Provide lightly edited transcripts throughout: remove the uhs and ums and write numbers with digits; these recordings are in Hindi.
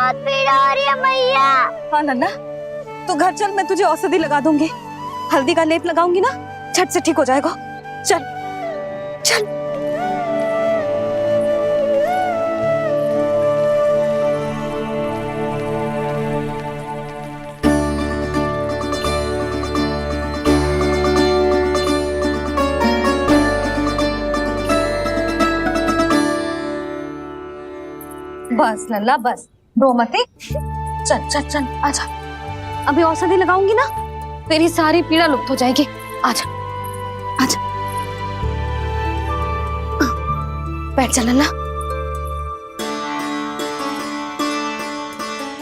बहुत पीड़ा हो रही है मैया। हाँ नन्ना, तू घर चल, मैं तुझे औषधि लगा दूंगी। हल्दी का लेप लगाऊंगी ना, झट से ठीक हो जाएगा। चल चल। बस लल्ला बस, रो मत। चल चल चल, आजा। अभी औषधि लगाऊंगी ना, तेरी सारी पीड़ा लुप्त हो जाएगी। आजा आजा, बैठ जा लल्ला।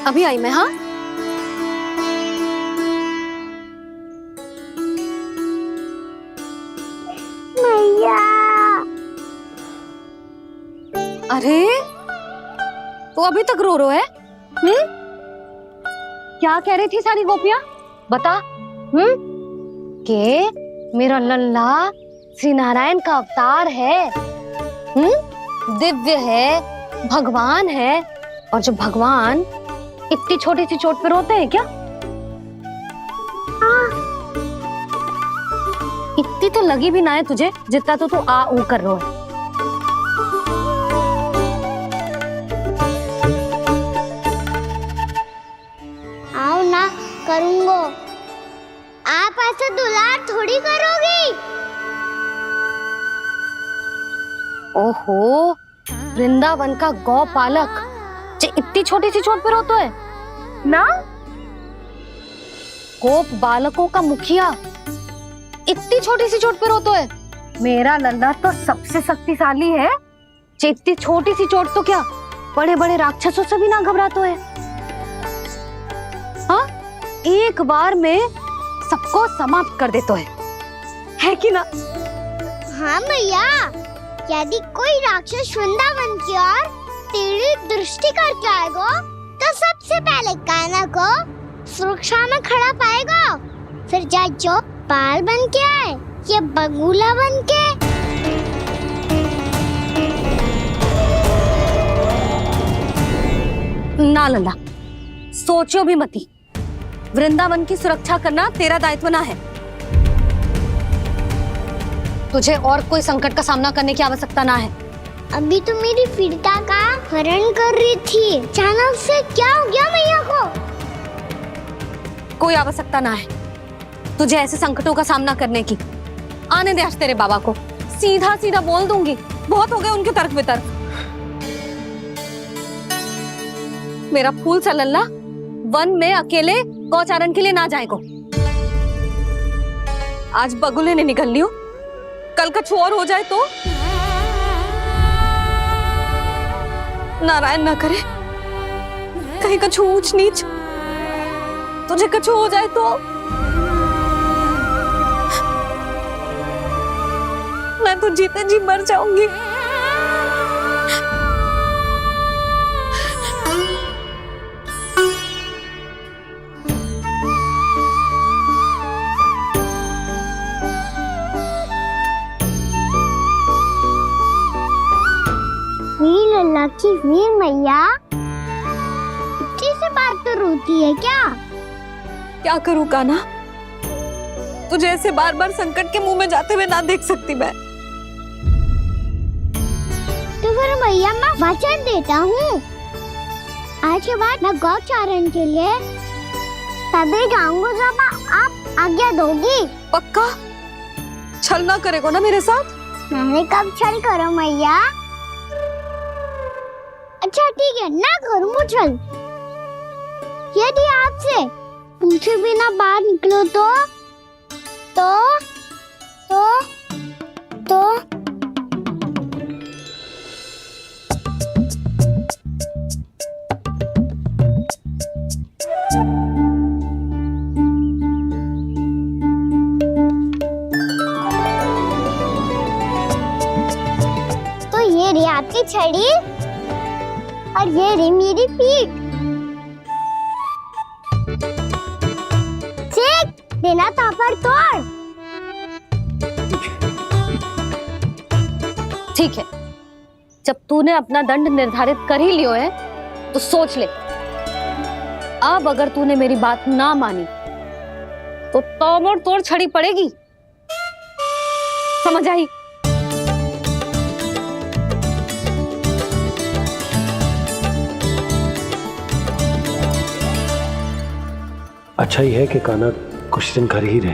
अभी आई मैं। हाँ मैया। अरे तो अभी तक रो है? क्या कह रही थी सारी गोपियां? बता। के मेरा लल्ला श्री नारायण का अवतार है, दिव्य है, भगवान है। और जो भगवान इतनी छोटी सी चोट पे रोते हैं क्या? इतनी तो लगी भी ना है तुझे जितना तो तू आ ऊ कर रो है। आओ ना, करूंगो। आप ऐसे दुलार थोड़ी करोगी। ओहो, वृंदावन का गौपालक जो इतनी छोटी सी चोट पे रोता है ना? गोप बालकों का मुखिया इतनी छोटी सी चोट पे रोता है? मेरा लल्ला तो सबसे शक्तिशाली है, जो इतनी छोटी सी चोट तो क्या बड़े बड़े राक्षसों से भी ना घबराता है। हाँ, एक बार में सबको समाप्त कर देता है कि ना? हाँ मैया, यदि कोई राक्षस वृंदावन की ओर टेढ़ी दृष्टि करके आएगा तो सबसे पहले कान्हा को सुरक्षा में खड़ा पाएगा, फिर चाहे जो बाल बन के आए या बगुला बन के। ना लल्ला, सोचो भी मती। वृंदावन की सुरक्षा करना तेरा दायित्व ना है। तुझे और कोई संकट का सामना करने की आवश्यकता ना है। अभी तो मेरी पीड़िता का हरण कर रही थी, अचानक से क्या हो गया मैया को? कोई आवश्यकता ना है तुझे ऐसे संकटों का सामना करने की। आने दे आज तेरे बाबा को, सीधा सीधा बोल दूंगी। बहुत हो गए उनके तर्क वितर्क। मेरा फूल सा लल्ला वन में अकेले गौचारण के लिए ना जाएगो। आज बगुले ने निकल लियो, कल का और हो जाए तो? नारायण ना करे, कहीं कछु ऊंच नीच तुझे कछु हो जाए तो? मैं तो जीते जी मर जाऊंगी। लल्ला की वीर मैया इतनी सी बात तो रोती है क्या? क्या करूं कान्हा, तुझे ऐसे बार बार संकट के मुंह में जाते हुए ना देख सकती मैं। तो फिर मैया मैं वचन देता हूँ, आज के बाद मैं गौचारण के लिए तभी जाऊंगा जब आप आज्ञा दोगी। पक्का? छल ना करेगा ना मेरे साथ? मैंने कब छल करो मैया? अच्छा ठीक है, ना करूँ छल। यदि आपसे पूछे बिना बाहर निकलो तो ये रही आपकी छड़ी और ये रही मेरी पीठ। ठीक, बिना तापर तोड़। ठीक है, जब तूने अपना दंड निर्धारित कर ही लियो है तो सोच ले अब अगर तूने मेरी बात ना मानी तो तोड़ तोड़ छड़ी पड़ेगी, समझ आई? अच्छा ही है कि कान्हा कुछ दिन घर ही रहे।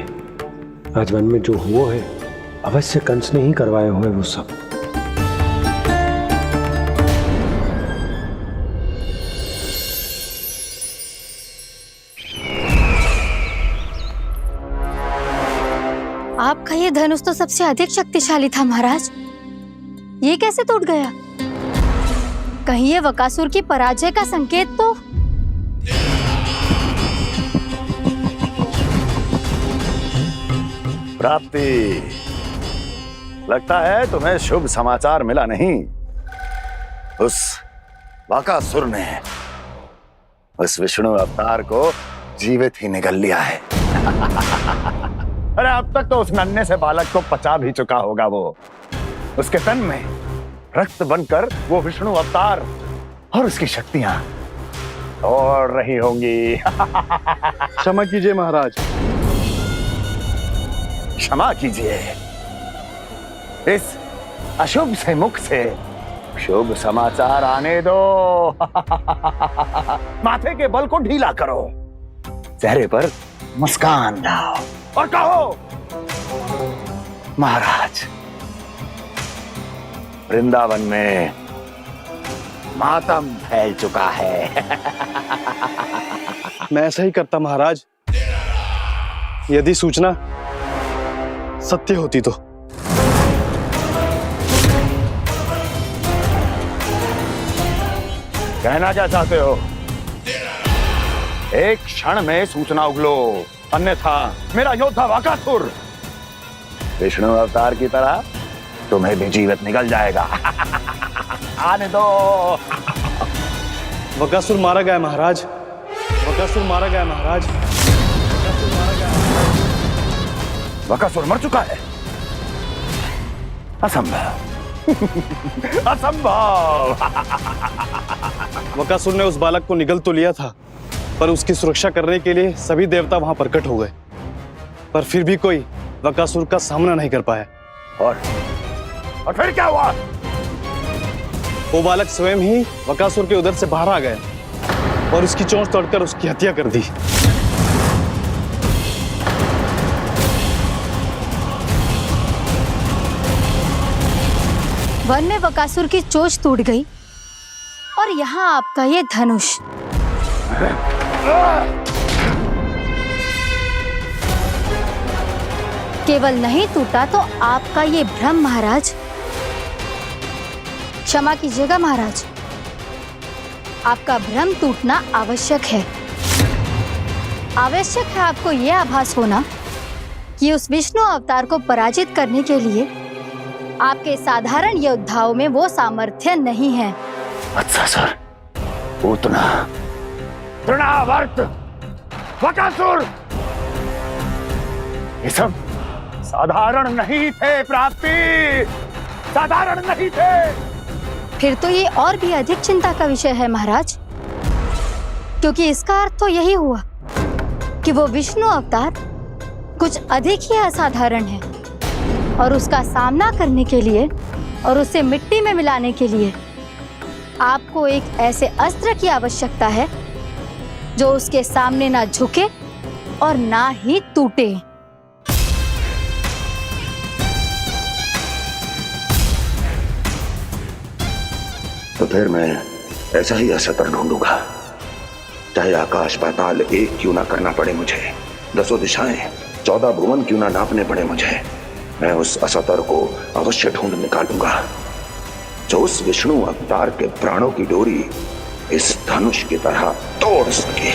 राजवन में जो हुआ है अवश्य कंस ने ही करवाए हुए वो सब। आपका ये धनुष तो सबसे अधिक शक्तिशाली था महाराज, ये कैसे टूट गया? कहीं ये बकासुर की पराजय का संकेत तो? प्राप्ति, लगता है तुम्हें शुभ समाचार मिला नहीं। उस बकासुर ने उस विष्णु अवतार को जीवित ही निगल लिया है। अरे अब तक तो उस नन्हे से बालक को पचा भी चुका होगा वो। उसके तन में रक्त बनकर वो विष्णु अवतार और उसकी शक्तियां दौड़ रही होंगी। क्षमा कीजिए महाराज। क्षमा कीजिए, इस अशुभ से मुख से शुभ समाचार आने दो। माथे के बल को ढीला करो, चेहरे पर मुस्कान लाओ और कहो, महाराज, वृंदावन में मातम फैल चुका है। मैं ऐसा ही करता महाराज, यदि सूचना सत्य होती तो। कहना क्या चाहते हो? एक क्षण में सूचना उगलो, अन्यथा मेरा योद्धा बकासुर विष्णु अवतार की तरह तुम्हें भी जीवित निकल जाएगा। आने दो। बकासुर मारा गया महाराज, बकासुर मारा गया महाराज, बकासुर मारा गया। बकासुर मर चुका है? असंभव। असंभव। बकासुर ने उस बालक को निगल तो लिया था, पर उसकी सुरक्षा करने के लिए सभी देवता वहां प्रकट हो गए, पर फिर भी कोई बकासुर का सामना नहीं कर पाया। और फिर क्या हुआ? वो बालक स्वयं ही बकासुर के उदर से बाहर आ गया और उसकी चोंच तोड़कर उसकी हत्या कर दी। वन में बकासुर की चोंच टूट गई और यहाँ आपका ये धनुष। केवल नहीं टूटा तो आपका ये भ्रम महाराज। क्षमा कीजिएगा महाराज, आपका भ्रम टूटना आवश्यक है। आवश्यक है आपको यह आभास होना कि उस विष्णु अवतार को पराजित करने के लिए आपके साधारण योद्धाओं में वो सामर्थ्य नहीं है। अच्छा सर, उतना तृणावर्त बकासुर ये सब साधारण नहीं थे प्राप्ति, साधारण नहीं थे। फिर तो ये और भी अधिक चिंता का विषय है महाराज, क्योंकि इसका अर्थ तो यही हुआ कि वो विष्णु अवतार कुछ अधिक ही असाधारण है और उसका सामना करने के लिए और उसे मिट्टी में मिलाने के लिए आपको एक ऐसे अस्त्र की आवश्यकता है जो उसके सामने ना झुके और ना ही टूटे। तो फिर मैं ऐसा ही असतर ढूंढूंगा, चाहे आकाश पाताल एक क्यों ना करना पड़े मुझे, 10 दिशाएं 14 भुवन क्यों ना नापने पड़े मुझे, मैं उस असतर को अवश्य ढूंढ निकालूंगा जो उस विष्णु अवतार के प्राणों की डोरी इस धनुष की तरह तोड़ सके।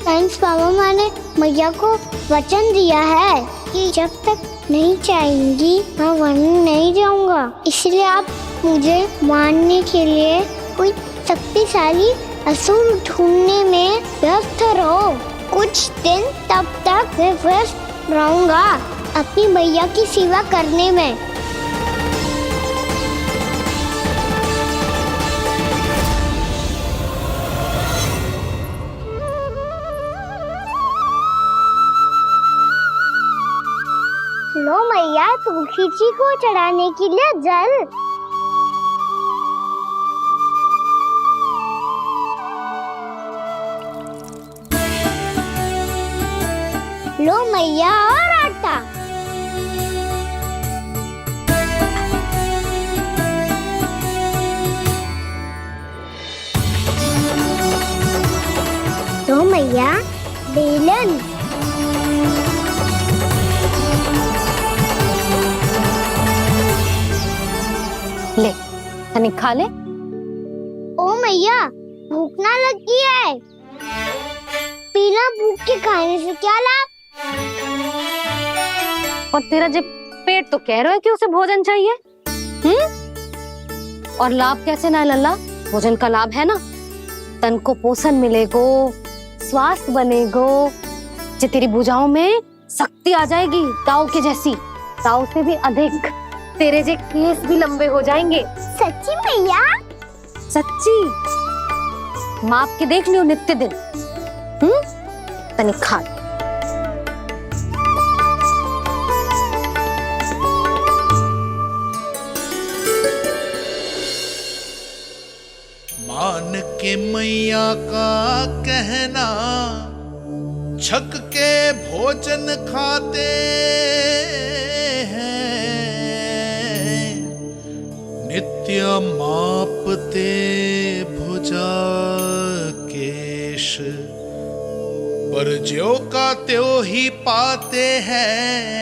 थैंक्स मामा ने मैया को वचन दिया है कि जब तक नहीं चाहेंगी मैं वन नहीं जाऊंगा, इसलिए आप मुझे मारने के लिए कोई शक्तिशाली असुर ढूंढने में व्यस्त रहो। कुछ दिन तब तक मैं व्यस्त रहूंगा अपनी मैया की सेवा करने में। मैया तुलसी जी को चढ़ाने के लिए जल। लो मैया और आटा। लो मैया बेलन। ले तनिक खा ले। ओ मैया भूख ना लगी है। बिना भूख के खाने से क्या लाभ? और तेरा जब पेट तो कह रहा है कि उसे भोजन चाहिए। और लाभ कैसे ना लल्ला? भोजन का लाभ है ना, तन को पोषण मिलेगो, स्वास्थ्य बनेगो, जे तेरी भुजाओं में शक्ति आ जाएगी ताऊ के जैसी, ताऊ से भी अधिक। तेरे जे केस भी लंबे हो जाएंगे। सच्ची मैया? सच्ची। माप के देख लियो नित्य दिन। तनिक खा। मान के मैया का कहना छक के भोजन खाते हैं, नित्य मापते भुजा केश, पर ज्यों का त्यों ही पाते हैं।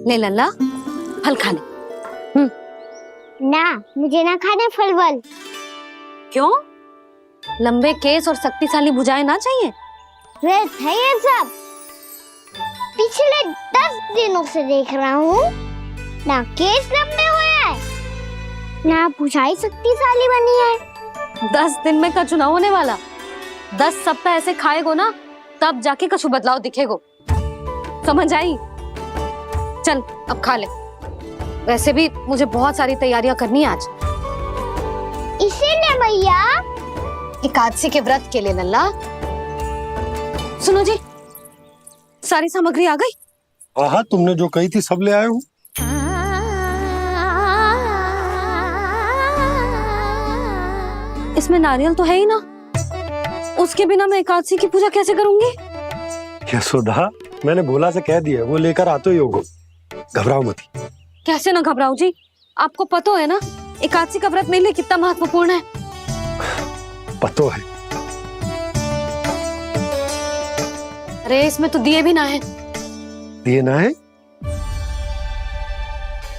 ले लल्ला फल खा ले। ना मुझे ना खाने फल वल। क्यों? लंबे केस और शक्तिशाली भुजाएं ना चाहिए? व्यर्थ है ये सब। पिछले 10 दिनों से देख रहा हूँ, ना केस लंबे हुए हैं, ना भुजाएं शक्तिशाली बनी है। 10 दिन में कछु ना होने वाला। 10 सप्ताह ऐसे खाएगो ना, तब जाके कछु बदलाव दिखेगो। समझ आई? चल अब खा ले। वैसे भी मुझे बहुत सारी तैयारियां करनी है आज। इसीलिए मैया एकादशी के व्रत के लिए लल्ला। सुनो जी, सारी सामग्री आ गई? हाँ, तुमने जो कही थी सब ले आए हूँ। इसमें नारियल तो है ही ना, उसके बिना मैं एकादशी की पूजा कैसे करूंगी? यशोदा, मैंने भोला से कह दिया, वो लेकर आते ही होगा। घबराओ मत। कैसे ना घबराओ जी, आपको पता है ना एकादशी का व्रत मेरे लिए कितना महत्वपूर्ण है। पतो है। अरे इसमें तो दिए भी ना है। दिए ना है?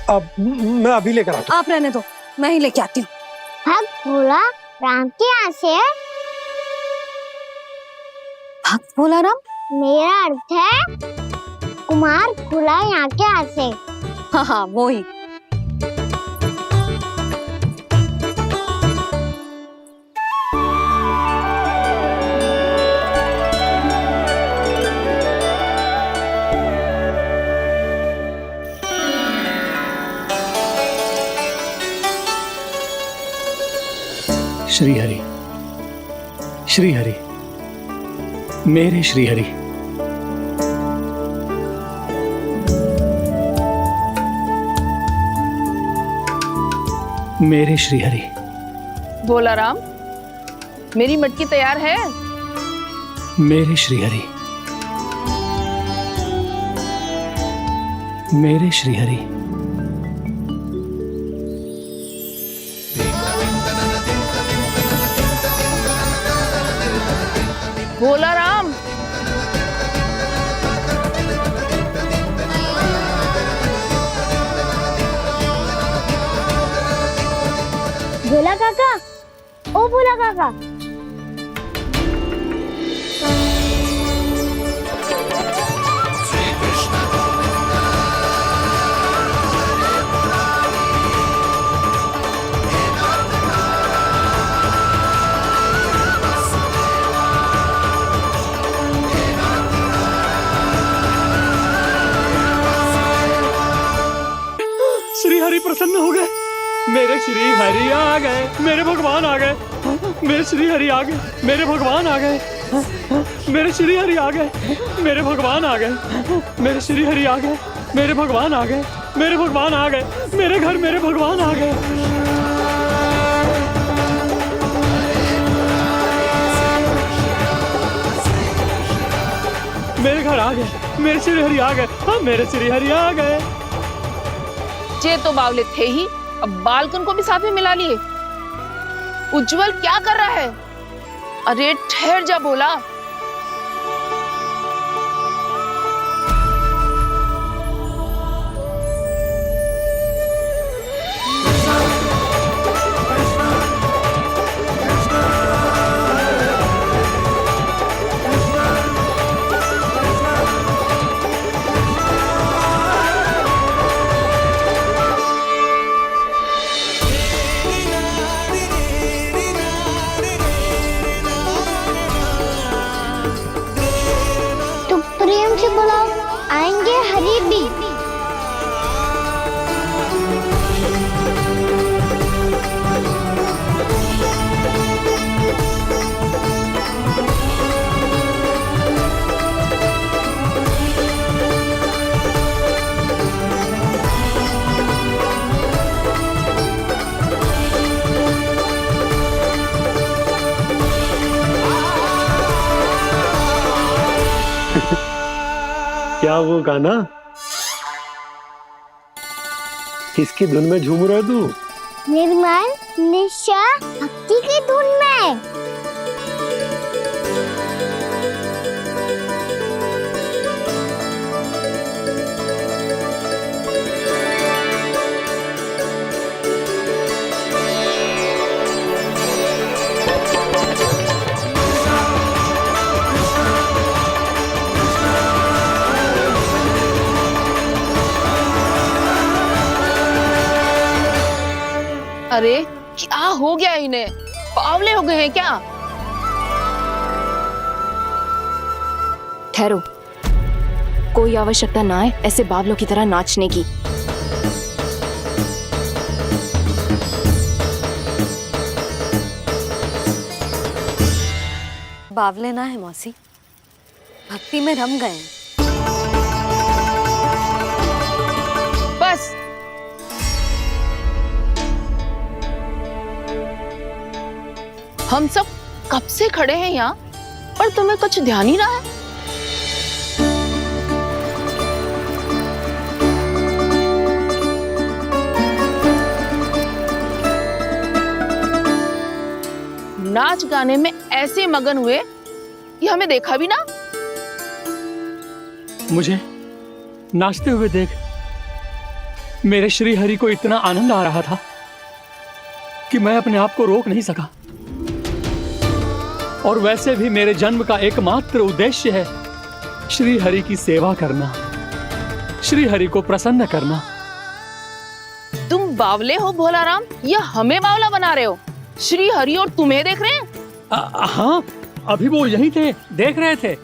अब मैं अभी लेकर आता हूँ। आप रहने दो, मैं ही लेके आती हूँ। भक्त भोला राम के यहाँ से है। भक्त भोला राम? मेरा अर्थ है कुमार भोला यहाँ के यहाँ से। हाँ हाँ वो ही। श्री हरि, श्री हरि, मेरे श्री हरि। मेरे श्री हरि। भोला राम, मेरी मटकी तैयार है? मेरे श्री हरि, मेरे श्री हरि। भोला राम, भोला काका, ओ भोला काका, मेरे श्री हरि आ गए, मेरे भगवान आ गए, मेरे श्री हरि आ गए, मेरे भगवान आ गए, मेरे श्री हरि आ गए, मेरे भगवान आ गए, मेरे श्री हरि आ गए, मेरे भगवान आ गए, मेरे भगवान आ गए, मेरे घर मेरे भगवान आ गए। मेरे घर आ गए, मेरे श्री हरि आ गए, हाँ मेरे श्री हरि आ गए। ये तो बावले थे ही, अब बालकन को भी साथ में मिला लिए। उज्जवल क्या कर रहा है? अरे ठहर जा बोला। तो प्रेम से बुलाओ, आएंगे हरी भी। क्या वो गाना? किसकी धुन में झूम रहा तू? निर्मल निशा भक्ति की धुन में। अरे क्या हो गया इन्हें? बावले हो गए हैं क्या? ठहरो, कोई आवश्यकता ना है ऐसे बावलों की तरह नाचने की। बावले ना है मौसी, भक्ति में रम गए हैं। बस हम सब कब से खड़े हैं यहाँ, पर तुम्हें कुछ ध्यान ही रहा है। नाच गाने में ऐसे मगन हुए कि हमें देखा भी ना। मुझे नाचते हुए देख मेरे श्री हरि को इतना आनंद आ रहा था कि मैं अपने आप को रोक नहीं सका। और वैसे भी मेरे जन्म का एकमात्र उद्देश्य है श्री हरि की सेवा करना, श्री हरि को प्रसन्न करना। तुम बावले हो भोलाराम, या हमें बावला बना रहे हो? श्री हरि और तुम्हें देख रहे हैं। हाँ, अभी वो यहीं थे, देख रहे थे।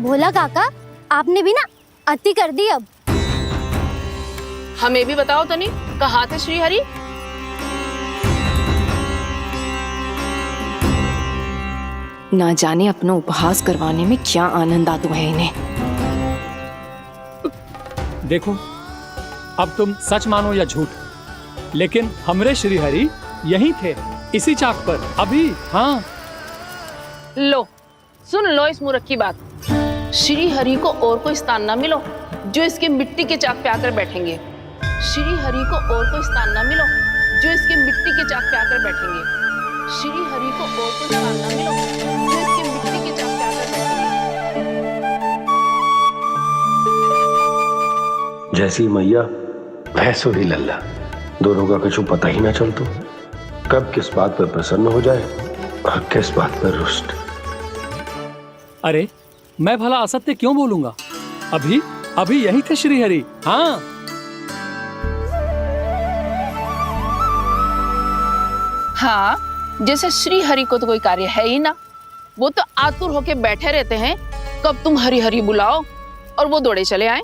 भोला काका, आपने भी ना अति कर दी। अब हमें भी बताओ तनी, कहाँ थे श्री हरि? ना जाने अपना उपहास करवाने में क्या आनंद आता है इन्हें। देखो, अब तुम सच मानो या झूठ, लेकिन हमरे श्री हरि यहीं थे, इसी चाक पर अभी। हाँ, लो सुन लो इस मूर्ख की बात। श्री हरि को और कोई स्थान ना मिलो जो इसके मिट्टी के चाक पे आकर बैठेंगे। श्री हरि को और कोई स्थान ना मिलो जो इसके मिट्टी के चाक पे आकर बैठेंगे। श्री हरि को और कोई स्थान ना मिलो जो इसके मिट्टी के चाक पे आकर बैठेंगे। जैसी मैया भैंसो ही लल्ला, दोनों का कुछ पता ही ना चलतो। कब किस बात पर प्रसन्न हो जाए और किस बात पर रुष्ट। अरे मैं भला असत्य क्यों बोलूंगा? अभी अभी यही थे श्री हरि। हाँ, हाँ, जैसे श्री हरि को तो कोई कार्य है ही ना। वो तो आतुर होके बैठे रहते हैं कब तुम हरि हरि बुलाओ और वो दौड़े चले आए।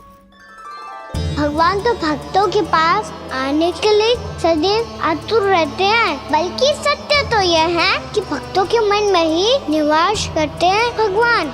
भगवान तो भक्तों के पास आने के लिए सदैव आतुर रहते हैं। बल्कि सत्य तो यह है कि भक्तों के मन में ही निवास करते हैं भगवान।